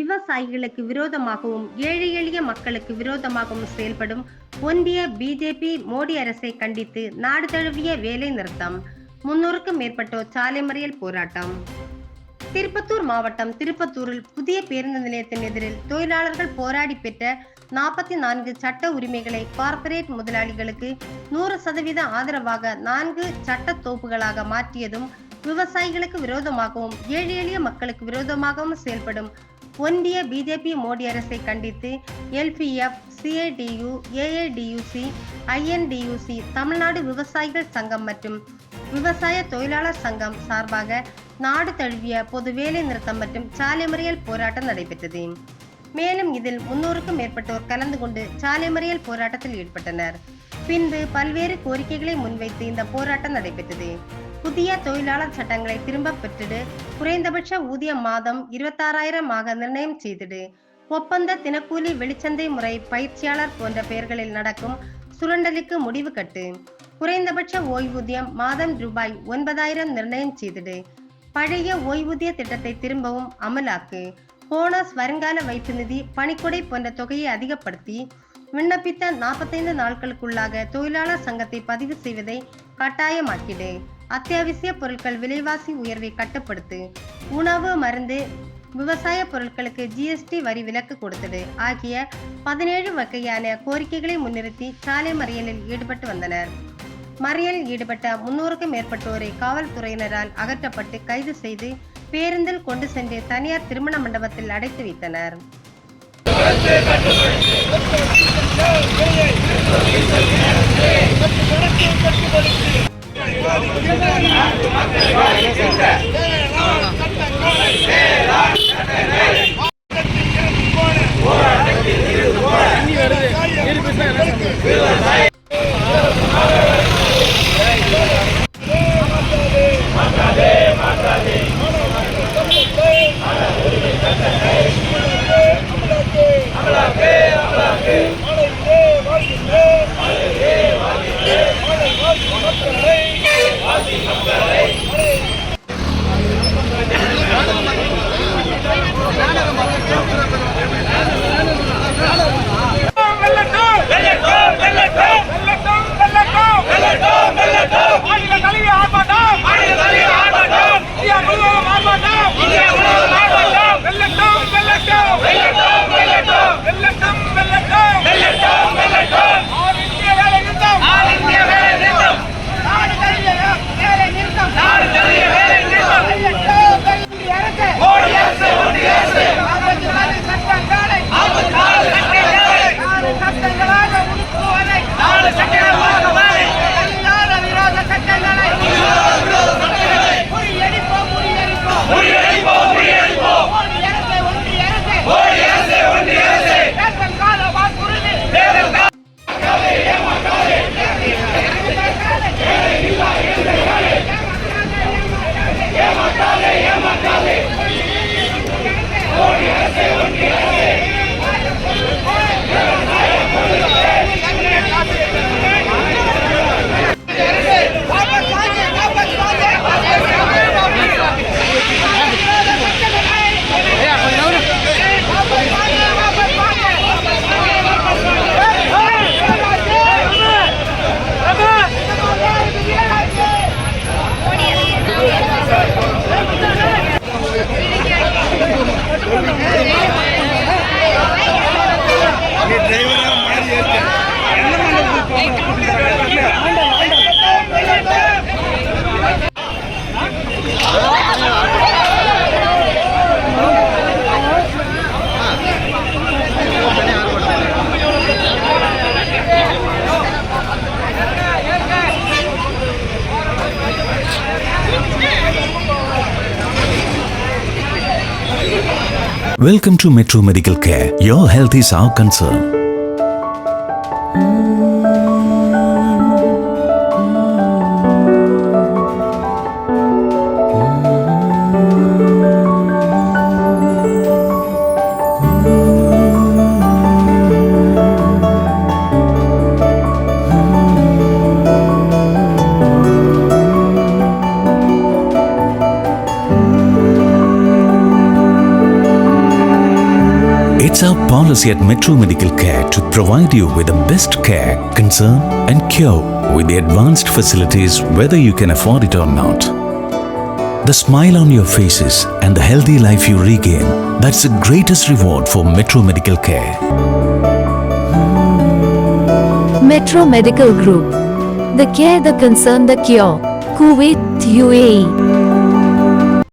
விவசாயிகளுக்கு விரோதமாகவும் ஏழை எளிய மக்களுக்கு விரோதமாகவும் செயல்படும் ஒன்றிய பிஜேபி மோடி அரசை கண்டித்து நாடு தழுவிய வேலை நிறுத்தம். 300க்கும் மேற்பட்டோர் சாலை மறியல் போராட்டம். திருப்பத்தூர் மாவட்டம் திருப்பத்தூரில் புதிய பேருந்து நிலையத்தின் எதிரில் தொழிலாளர்கள் போராடி பெற்ற 44 சட்ட உரிமைகளை கார்ப்பரேட் முதலாளிகளுக்கு 100% ஆதரவாக 4 சட்ட தோப்புகளாக மாற்றியதும் விவசாயிகளுக்கு விரோதமாகவும் ஏழை எளிய மக்களுக்கு விரோதமாகவும் செயல்படும் ஒன்றிய பிஜேபி மோடி அரசை கண்டித்து LPF, CITU, AITUC, INTUC, Tamil Nadu விவசாயிகள் சங்கம் மற்றும் விவசாய தொழிலாளர் சங்கம் சார்பாக நாடு தழுவிய பொது வேலை நிறுத்தம் மற்றும் சாலை மறியல் போராட்டம் நடைபெற்றது. மேலும் இதில் 300க்கும் மேற்பட்டோர் கலந்து கொண்டு சாலை மறியல் போராட்டத்தில் ஈடுபட்டனர். பின்பு பல்வேறு கோரிக்கைகளை முன்வைத்து இந்த போராட்டம் நடைபெற்றது. புதிய தொழிலாளர் சட்டங்களை திரும்ப பெற்றிடு, குறைந்தபட்ச ஊதிய மாதம் 26,000 நிர்ணயம் செய்திடு, ஒப்பந்த தினக்கூலி வெளிச்சந்தை முறை பயிற்சியாளர் போன்ற பெயர்களில் நடக்கும் சுரண்டலுக்கு முடிவு கட்டு, குறைந்தபட்ச ஓய்வூதியம் மாதம் ரூபாய் 9,000 நிர்ணயம் செய்திடு, பழைய ஓய்வூதிய திட்டத்தை திரும்பவும் அமலாக்கு, போனஸ், வருங்கால வைப்பு நிதி, பணிக்கொடை போன்ற தொகையை அதிகப்படுத்தி விண்ணப்பித்த 45 நாட்களுக்குள்ளாக தொழிலாளர் சங்கத்தை பதிவு செய்வதை கட்டாயமாக்கிடு, அத்தியாவசிய பொருட்கள் விலைவாசி உயர்வை கட்டுப்படுத்து, உணவு, மருந்து, விவசாய பொருட்களுக்கு ஜிஎஸ்டி வரி விலக்கு கொடுத்தது ஆகிய 17 வகையான கோரிக்கைகளை முன்னிறுத்தி சாலை மறியலில் ஈடுபட்டு வந்தனர். மறியலில் ஈடுபட்ட 300க்கும் மேற்பட்டோரை காவல்துறையினரால் அகற்றப்பட்டு கைது செய்து பேருந்தில் கொண்டு சென்று தனியார் திருமண மண்டபத்தில் அடைத்து வைத்தனர். Welcome to Metro Medical Care. Your health is our concern. It's our policy at Metro Medical Care to provide you with the best care, concern and cure with the advanced facilities whether you can afford it or not. The smile on your faces and the healthy life you regain, that's the greatest reward for Metro Medical Care. Metro Medical Group. The care, the concern, the cure. Kuwait, UAE.